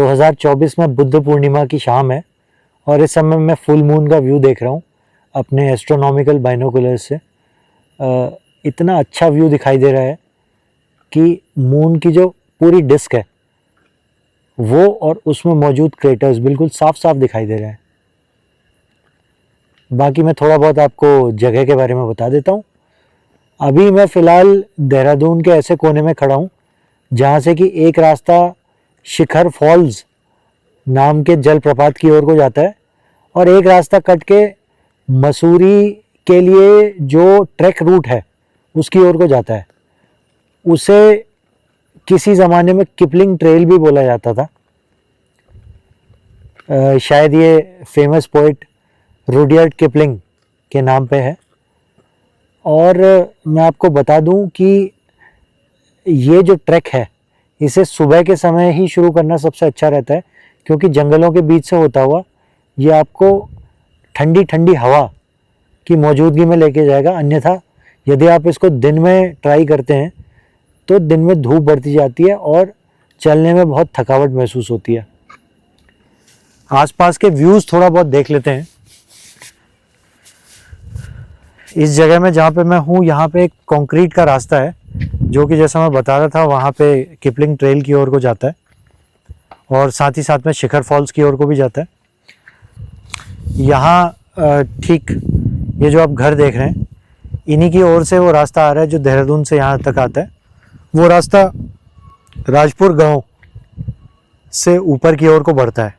2024 में बुद्ध पूर्णिमा की शाम है और इस समय मैं फुल मून का व्यू देख रहा हूँ अपने एस्ट्रोनॉमिकल बाइनोकुलर्स से। इतना अच्छा व्यू दिखाई दे रहा है कि मून की जो पूरी डिस्क है वो और उसमें मौजूद क्रेटर्स बिल्कुल साफ साफ दिखाई दे रहे हैं। बाकी मैं थोड़ा बहुत आपको जगह के बारे में बता देता हूँ। अभी मैं फ़िलहाल देहरादून के ऐसे कोने में खड़ा हूँ जहाँ से कि एक रास्ता शिखर फॉल्स नाम के जलप्रपात की ओर को जाता है और एक रास्ता कट के मसूरी के लिए जो ट्रैक रूट है उसकी ओर को जाता है। उसे किसी ज़माने में किपलिंग ट्रेल भी बोला जाता था। शायद ये फेमस पोइट रुडयार्ड किपलिंग के नाम पे है। और मैं आपको बता दूं कि ये जो ट्रैक है इसे सुबह के समय ही शुरू करना सबसे अच्छा रहता है, क्योंकि जंगलों के बीच से होता हुआ ये आपको ठंडी ठंडी हवा की मौजूदगी में लेके जाएगा। अन्यथा यदि आप इसको दिन में ट्राई करते हैं तो दिन में धूप बढ़ती जाती है और चलने में बहुत थकावट महसूस होती है। आसपास के व्यूज़ थोड़ा बहुत देख लेते हैं। इस जगह में जहाँ पे मैं हूँ यहाँ पे एक कंक्रीट का रास्ता है जो कि जैसा मैं बता रहा था वहाँ पे किपलिंग ट्रेल की ओर को जाता है और साथ ही साथ में शिखर फॉल्स की ओर को भी जाता है। यहाँ ठीक ये जो आप घर देख रहे हैं इन्हीं की ओर से वो रास्ता आ रहा है जो देहरादून से यहाँ तक आता है। वो रास्ता राजपुर गांव से ऊपर की ओर को बढ़ता है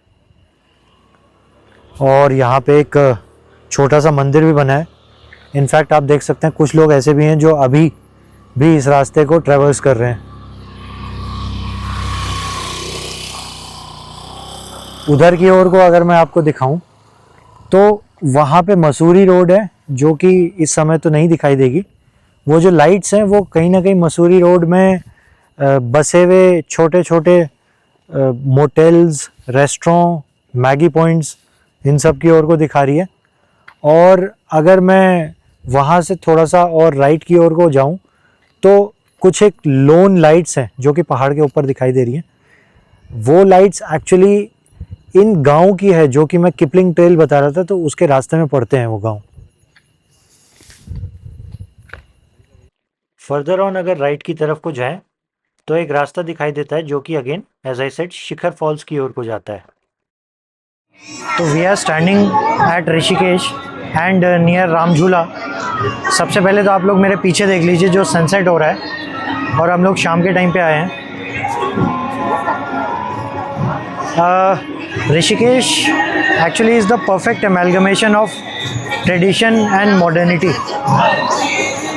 और यहाँ पे एक छोटा सा मंदिर भी बना है। इनफैक्ट आप देख सकते हैं कुछ लोग ऐसे भी हैं जो अभी भी इस रास्ते को ट्रैवर्स कर रहे हैं। उधर की ओर को अगर मैं आपको दिखाऊं तो वहाँ पे मसूरी रोड है जो कि इस समय तो नहीं दिखाई देगी। वो जो लाइट्स हैं वो कहीं ना कहीं मसूरी रोड में बसे हुए छोटे छोटे motels, restaurant, Maggi points in सब की ओर को दिखा रही है। और अगर मैं वहाँ से थोड़ा सा और राइट की ओर को जाऊँ तो कुछ एक लोन लाइट्स हैं जो कि पहाड़ के ऊपर दिखाई दे रही हैं। वो लाइट्स एक्चुअली इन गांव की है जो कि मैं किपलिंग ट्रेल बता रहा था, तो उसके रास्ते में पड़ते हैं वो गांव। फर्दर ऑन अगर राइट की तरफ को जाएं तो एक रास्ता दिखाई देता है जो कि again as I said Shikhar Falls की ओर को जाता है। तो we are standing at Rishikesh and near Ram Jhula. सबसे पहले तो आप लोग मेरे पीछे देख लीजिए जो सनसेट हो रहा है और हम लोग शाम के टाइम पे आए हैं। Rishikesh actually is the perfect amalgamation of tradition and modernity.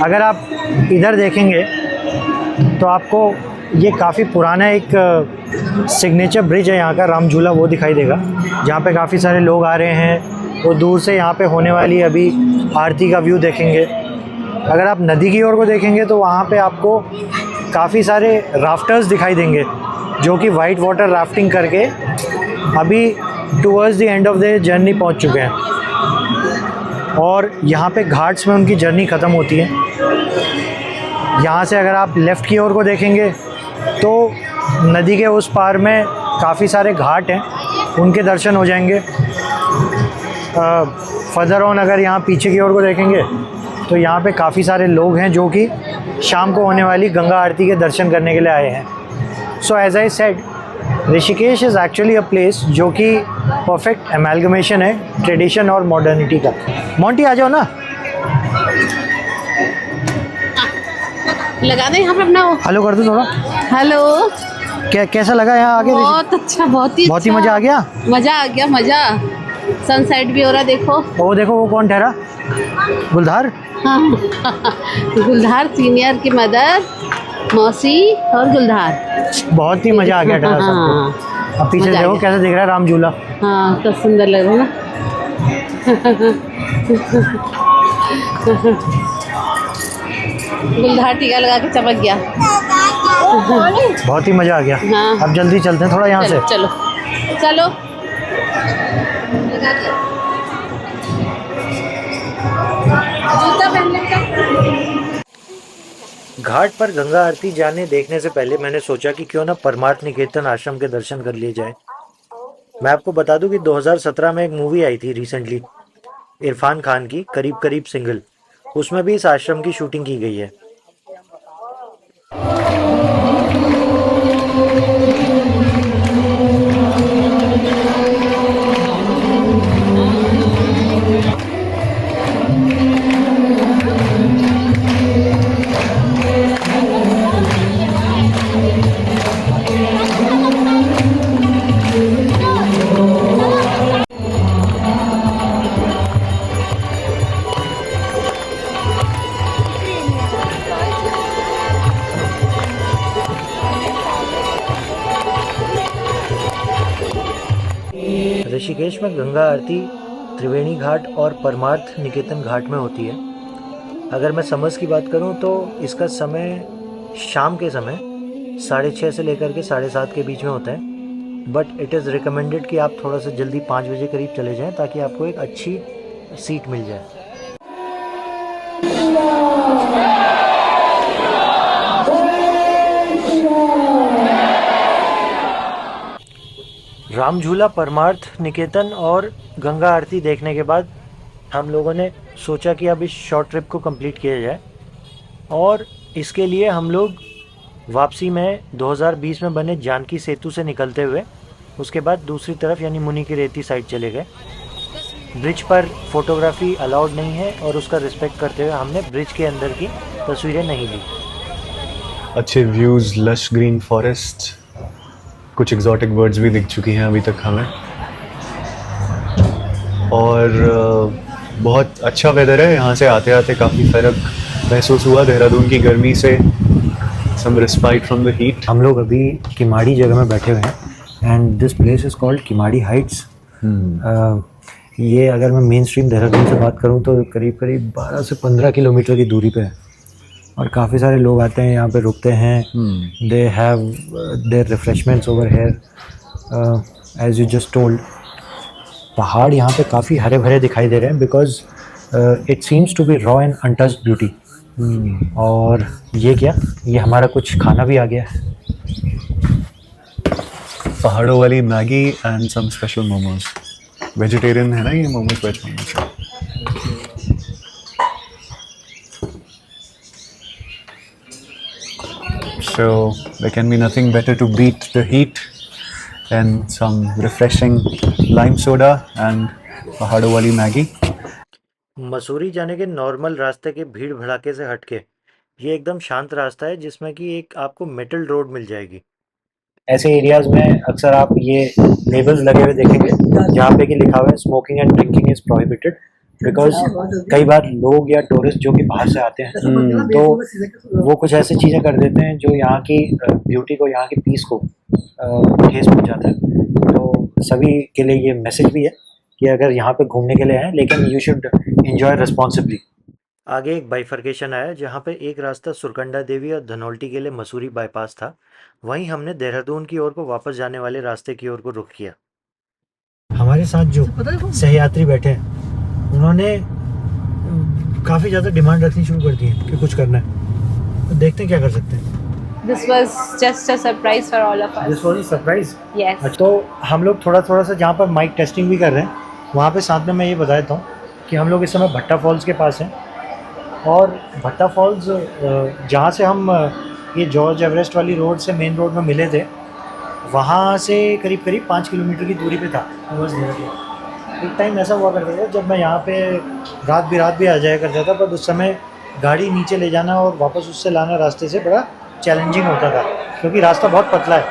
अगर आप इधर देखेंगे तो आपको ये काफ़ी पुराना एक सिग्नेचर ब्रिज है यहाँ का, राम झूला, वो दिखाई देगा जहाँ पे काफ़ी सारे लोग आ रहे हैं। वो दूर से यहाँ पे होने वाली अभी आरती का व्यू देखेंगे। अगर आप नदी की ओर को देखेंगे तो वहाँ पे आपको काफ़ी सारे राफ्टर्स दिखाई देंगे जो कि वाइट वाटर राफ्टिंग करके अभी towards the end of the journey पहुँच चुके हैं और यहाँ पे घाट्स में उनकी जर्नी ख़त्म होती है। यहाँ से अगर आप लेफ़्ट की ओर को देखेंगे तो नदी के उस पार में काफ़ी सारे घाट हैं, उनके दर्शन हो जाएंगे। फर्दर ऑन अगर यहाँ पीछे की ओर को देखेंगे तो यहाँ पे काफ़ी सारे लोग हैं जो कि शाम को होने वाली गंगा आरती के दर्शन करने के लिए आए हैं। So as I said Rishikesh is actually a place जो कि परफेक्ट एमैल्गमेशन है ट्रेडिशन और मॉडर्निटी का। मोंटी आ जाओ ना, लगा दे यहाँ पे अपना। हेलो कर दो थोड़ा। हेलो, कैसा लगा यहाँ आगे? बहुत अच्छा, बहुत ही मज़ा आ गया। मज़ा आ गया, मज़ा। सनसेट भी हो रहा है, देखो। वो देखो वो कौन ठहरा? गुलधार। हाँ गुलधार सीनियर की मदर, मौसी और गुलधार। बहुत ही मज़ा आ गया ठहरा सबको। अब पीछे देखो कैसा दिख रहा है राम झूला। हाँ तो सुंदर लग रहा है ना। गुलधार टीका लगा के चमक गया। बहुत ही मज़ा आ गया। हाँ। अब जल्दी चलते हैं थोड़ा यहाँ से। चलो चलो। घाट पर गंगा आरती जाने देखने से पहले मैंने सोचा कि क्यों ना परमार्थ निकेतन आश्रम के दर्शन कर लिए जाए। मैं आपको बता दूं कि 2017 में एक मूवी आई थी रिसेंटली, इरफान खान की, करीब करीब सिंगल। उसमें भी इस आश्रम की शूटिंग की गई है। ऋषिकेश में गंगा आरती त्रिवेणी घाट और परमार्थ निकेतन घाट में होती है। अगर मैं समर्स की बात करूं तो इसका समय शाम के समय 6:30 से लेकर के 7:30 के बीच में होता है। बट इट इज़ रिकमेंडेड कि आप थोड़ा सा जल्दी 5 बजे करीब चले जाएं ताकि आपको एक अच्छी सीट मिल जाए। राम झूला, परमार्थ निकेतन और गंगा आरती देखने के बाद हम लोगों ने सोचा कि अब इस शॉर्ट ट्रिप को कंप्लीट किया जाए, और इसके लिए हम लोग वापसी में 2020 में बने जानकी सेतु से निकलते हुए उसके बाद दूसरी तरफ यानी मुनि की रेती साइड चले गए। ब्रिज पर फोटोग्राफी अलाउड नहीं है और उसका रिस्पेक्ट करते हुए हमने ब्रिज के अंदर की तस्वीरें नहीं ली। अच्छे व्यूज़, लश ग्रीन फॉरेस्ट, कुछ एग्जॉटिक बर्ड्स भी दिख चुकी हैं अभी तक हमें, और बहुत अच्छा वेदर है। यहाँ से आते आते काफ़ी फ़र्क महसूस हुआ देहरादून की गर्मी से, some respite from the heat. हम लोग अभी किमाड़ी जगह में बैठे हुए हैं and this place is called Kimadi heights. ये अगर मैं मेन स्ट्रीम देहरादून से बात करूँ तो करीब करीब 12 से 15 किलोमीटर की दूरी पे है, और काफ़ी सारे लोग आते हैं यहाँ पे, रुकते हैं। They have there refreshments over here as you just told. पहाड़ यहाँ पे काफ़ी हरे भरे दिखाई दे रहे हैं because it seems to be raw and untouched beauty. और ये क्या, ये हमारा कुछ खाना भी आ गया है। पहाड़ों वाली Maggi and some special momos. Vegetarian है ना ये momos, veg momos. So there can be nothing better to beat the heat and some refreshing lime soda and पहाड़ों वाली मैगी। मसूरी जाने के नॉर्मल रास्ते के भीड़ भड़ाके से हटके ये एकदम शांत रास्ता है जिसमें कि एक आपको मेटल रोड मिल जाएगी। ऐसे एरियाज में अक्सर आप ये लेबल्स लगे हुए देखेंगे जहाँ पे कि लिखा हुआ है smoking and drinking is prohibited, because कई बार लोग या टूरिस्ट जो कि बाहर से आते हैं तो वो कुछ ऐसी चीज़ें कर देते हैं जो यहाँ की ब्यूटी को, यहाँ की पीस को ठेस पहुँचाता है। तो सभी के लिए ये मैसेज भी है कि अगर यहाँ पे घूमने के लिए आए लेकिन यू शुड एंजॉय रिस्पॉन्सिबली। आगे एक बाइफर्केशन आया जहाँ पे एक रास्ता सुरकंडा देवी और धनौल्टी के लिए मसूरी बाईपास था, वहीं हमने देहरादून की ओर को वापस जाने वाले रास्ते की ओर को रुख किया। हमारे साथ जो सहयात्री बैठे हैं उन्होंने काफ़ी ज़्यादा डिमांड रखनी शुरू कर दी है कि कुछ करना है, तो देखते हैं क्या कर सकते हैं। This was just a surprise for all of us. This was a surprise. Yes. तो हम लोग थोड़ा सा जहाँ पर माइक टेस्टिंग भी कर रहे हैं वहाँ पे साथ में मैं ये बता देता हूँ कि हम लोग इस समय भट्टा फॉल्स के पास हैं, और भट्टा फॉल्स जहाँ से हम ये जॉर्ज एवरेस्ट वाली रोड से मेन रोड में मिले थे वहाँ से करीब करीब 5 किलोमीटर की दूरी पे था। एक टाइम ऐसा हुआ करता था जब मैं यहाँ पे रात भी आ जाया करता था, पर उस समय गाड़ी नीचे ले जाना और वापस उससे लाना रास्ते से बड़ा चैलेंजिंग होता था क्योंकि रास्ता बहुत पतला है।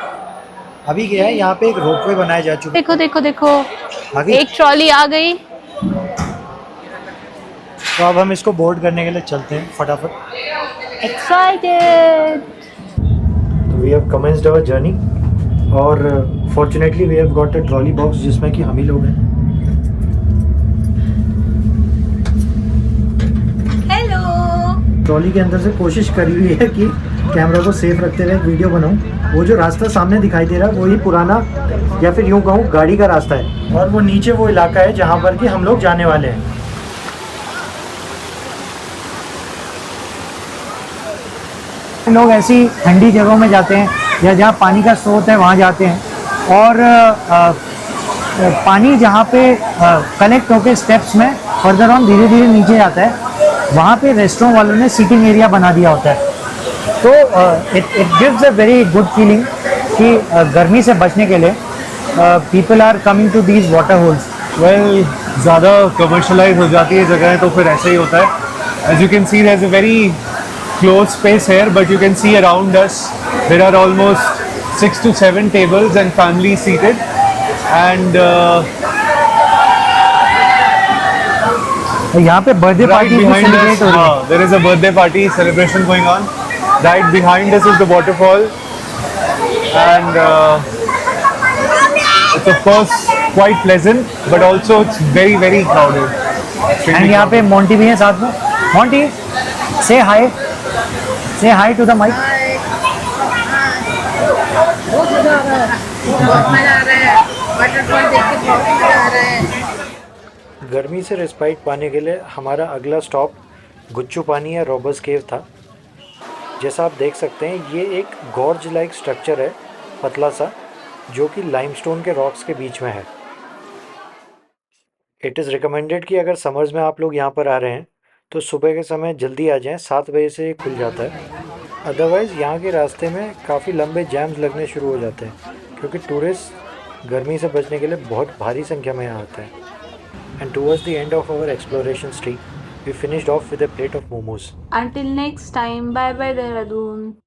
अभी क्या है, यहाँ पे एक रोपवे बनाया जा चुका है। देखो देखो देखो, आगे एक ट्रॉली आ गई। तो अब हम इसको बोर्ड करने के लिए चलते हैं फटाफट। Excited. तो we have commenced our journey और fortunately we have got a trolley box जिसमें कि हम ही लोग हैं। हेलो। ट्रॉली के अंदर से कोशिश करी हुई है कि कैमरा को सेफ रखते हुए वीडियो बनाऊं। वो जो रास्ता सामने दिखाई दे रहा है वही पुराना या फिर यूँ कहूँ गाड़ी का रास्ता है, और वो नीचे वो इलाका है जहाँ पर कि हम लोग जाने वाले हैं। लोग ऐसी ठंडी जगहों में जाते हैं या जहाँ पानी का स्रोत है वहाँ जाते हैं, और पानी जहाँ पे कलेक्ट होके स्टेप्स में फर्दर ऑन धीरे धीरे नीचे जाता है, वहाँ पे रेस्टोरेंट वालों ने सीटिंग एरिया बना दिया होता है। तो it gives a very good feeling कि गर्मी से बचने के लिए people are coming to these water holes. Well ज़्यादा कमर्शलाइज हो जाती है जगह तो फिर ऐसे ही होता है। As you can see there is a very close space here, but you can see around us there are almost 6 to 7 tables and families seated, and यहाँ पे birthday right party behind celebrate हो रही है। us there is a birthday party celebration going on. Right behind us is the waterfall, and it's of course quite pleasant, but also it's very very crowded. And यहाँ पे Monty भी है साथ में। Monty से हाय टू द माइक। बहुत मजा आ रहा है, बहुत मजा आ रहा है, वाटरफॉल देख के बहुत मजा आ रहा है। गर्मी से रिस्पाइट पाने के लिए हमारा अगला स्टॉप गुच्चू पानी या रॉबर्स केव था। जैसा आप देख सकते हैं ये एक गॉर्ज लाइक स्ट्रक्चर है, पतला सा, जो कि लाइमस्टोन के रॉक्स के बीच में है। इट इज़ रिकमेंडेड कि अगर समर्स में आप लोग यहाँ पर आ रहे हैं तो सुबह के समय जल्दी आ जाएं, 7 बजे से ये खुल जाता है। अदरवाइज़ यहाँ के रास्ते में काफ़ी लंबे जैम्स लगने शुरू हो जाते हैं, क्योंकि टूरिस्ट गर्मी से बचने के लिए बहुत भारी संख्या में यहाँ आते हैं। And towards the end of our exploration street we finished off with a plate of momos. Until next time, bye bye Dehradun.